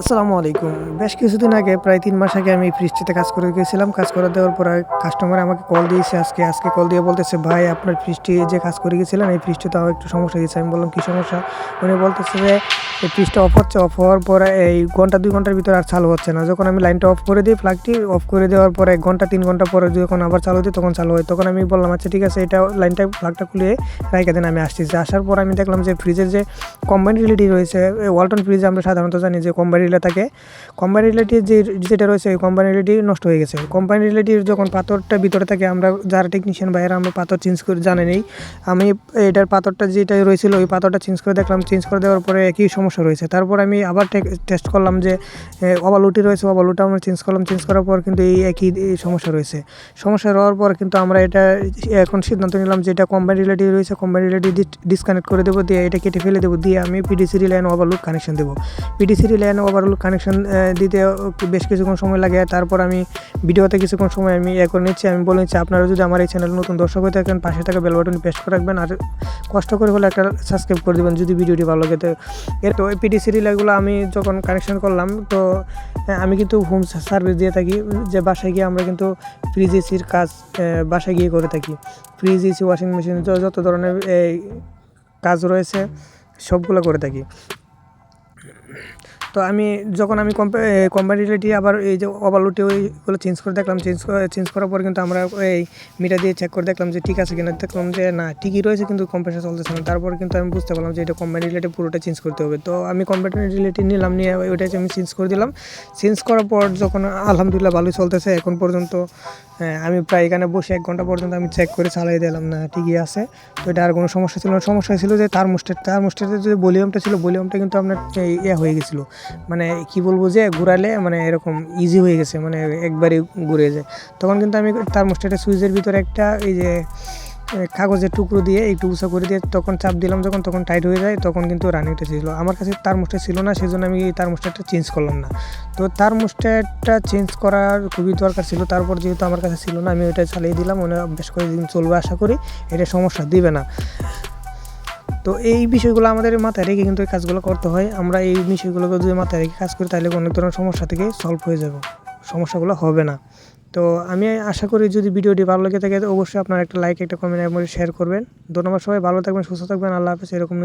আসসালামু আলাইকুম। বেশ কিছুদিন আগে প্রায় ৩ মাস আগে আমি ফ্রিজটিতে কাজ করে গিয়েছিলাম। কাজ করে দেওয়ার পরে কাস্টমার আমাকে কল দিয়েছে আজকে কল দিয়ে বলতেছে, "ভাই আপনার ফ্রিজটি যে কাজ করে গেছিলেন এই ফ্রিজটিতে আমার একটু সমস্যা হয়েছে।" আমি বললাম, "কী সমস্যা?" উনি বলতেছে যে, "এই ফ্রিজটা অফ হচ্ছে, অফ হওয়ার পরে এই ঘন্টা ২ ঘন্টার ভিতরে আর চালু হচ্ছে না। যখন আমি লাইনটা অফ করে দিই, প্লাগটি অফ করে দেওয়ার পরে ১ ঘন্টা ৩ ঘন্টা পরে যখন আবার চালু দিই তখন চালু হয়।" তখন আমি বললাম, "আচ্ছা ঠিক আছে, এটা লাইনটা প্লাগটা খুলে রাইখা দেন, আমি আসতেছি।" আসার পর আমি দেখলাম যে ফ্রিজের যে কম্বাইন্ড রিলেটি রয়েছে, ওয়ালটন ফ্রিজে আমরা সাধারণত জানি যে কম্বাইন্ড রিলে থাকে। কম্বাইন্ড রিলেটির যেটা রয়েছে ওই কম্বাইন্ড রিলেটি নষ্ট হয়ে গেছে। কম্বাইন্ড রিলেটির যখন পাথরটা ভিতরে থাকে, আমরা যারা টেকনিশিয়ান ভাইয়েরা আমরা পাথর চেঞ্জ করে জানি নেই। আমি এটার পাথরটা যেটা রয়েছিল ওই পাথরটা চেঞ্জ করে দেখলাম, চেঞ্জ করে দেওয়ার পরে একই সমস্যা রয়েছে। তারপর আমি আবার টেস্ট করলাম যে ওভারলোডটি রয়েছে, ওভারলোডটা আমরা চেঞ্জ করলাম, চেঞ্জ করার পর কিন্তু এই একই সমস্যা রয়েছে। সমস্যা হওয়ার পর কিন্তু আমরা এটা এখন সিদ্ধান্ত নিলাম যে এটা কম্বাইন্ড রিলেটি রয়েছে, কম্বাইন্ড রিলেটি ডিসকানেক্ট করে দেবো, দিয়ে এটা কেটে ফেলে দেবো, দিয়ে আমি পিডিসি লাইন ওভারলোড কানেকশন দেবো। পিডিসি লাইন ওভারলোড কানেকশন দিতে বেশ কিছুক্ষণ সময় লাগে। তারপর আমি ভিডিওতে কিছুক্ষণ সময় আমি করে নিচ্ছি। আমি বলে নিচ্ছি, আপনারা যদি আমার এই চ্যানেলে নতুন দর্শক হয়ে থাকেন, পাশে থাকা বেল বাটন প্রেস করে রাখবেন, আর কষ্ট করে হলে একটা সাবস্ক্রাইব করে দেবেন যদি ভিডিওটি ভালো লাগে। তো এই পিডিসি রিলেগুলো আমি যখন কানেকশন করলাম, তো আমি কিন্তু হোম সার্ভিস দিয়ে থাকি, যে বাসায় গিয়ে আমরা কিন্তু ফ্রিজ এসির কাজ বাসায় গিয়ে করে থাকি। ফ্রিজ এসি, ওয়াশিং মেশিন, যত ধরনের এই কাজ রয়েছে সবগুলো করে থাকি। তো আমি যখন আমি কম্বাইন্ড রিলেটি আবার এই যে ওভারলোডটি ওইগুলো চেঞ্জ করে দেখলাম, চেঞ্জ করার পর কিন্তু আমরা এই মিটার দিয়ে চেক করে দেখলাম যে ঠিক আছে কিনা, দেখলাম যে না ঠিকই রয়েছে কিন্তু কম্প্রেসার চলতেছে না। তারপর কিন্তু আমি বুঝতে পারলাম যে এটা কম্বাইন্ড রিলেটি পুরোটা চেঞ্জ করতে হবে। তো আমি কম্বাইন্ড রিলেটি নিলাম, নিয়ে ওইটা আমি চেঞ্জ করে দিলাম। চেঞ্জ করার পর যখন আলহামদুলিল্লাহ ভালোই চলতেছে এখন পর্যন্ত। আমি প্রায় এখানে বসে 1 ঘন্টা পর্যন্ত আমি চেক করে চালিয়ে দিলাম, না ঠিকই আছে। তো এটা আর কোনো সমস্যা ছিল না। সমস্যা ছিল যে থার্মোস্টেটের যে ভলিউমটা ছিল, ভলিউমটা কিন্তু আপনার হয়ে গেছিলো, মানে কি বলবো যে ঘুরালে মানে এরকম ইজি হয়ে গেছে, মানে একবারই ঘুরে যায়। তখন কিন্তু আমি থার্মোস্টেটের সুইচের ভিতরে একটা এই যে কাগজের টুকরো দিয়ে একটু উঁচা করে দিয়ে তখন চাপ দিলাম, তখন টাইট হয়ে যায়, তখন কিন্তু রানিংটা ছিল। আমার কাছে থার্মোস্টেট ছিল না, সেই জন্য আমি এই থার্মোস্টেটটা চেঞ্জ করলাম না। তো থার্মোস্টেটটা চেঞ্জ করার খুবই দরকার ছিল। তারপর যেহেতু আমার কাছে ছিল না, আমি ওইটা চালিয়ে দিলাম, মনে বেশ কয়েকদিন চলবে, আশা করি এটা সমস্যা দিবে না। তো এই বিষয়গুলো আমাদের মাথায় রেখে কিন্তু এই কাজগুলো করতে হয়। আমরা এই বিষয়গুলোকে যদি মাথায় রেখে কাজ করি তাহলে অনেক ধরনের সমস্যা থেকে সলভ হয়ে যাবে, সমস্যাগুলো হবে না। তো আমি আশা করি যদি ভিডিওটি ভালো লেগে থাকে অবশ্যই আপনার একটা লাইক, একটা কমেন্ট এবং শেয়ার করবেন। ধন্যবাদ, সবাই ভালো থাকবেন, সুস্থ থাকবেন, আল্লাহ হাফেজ। এরকম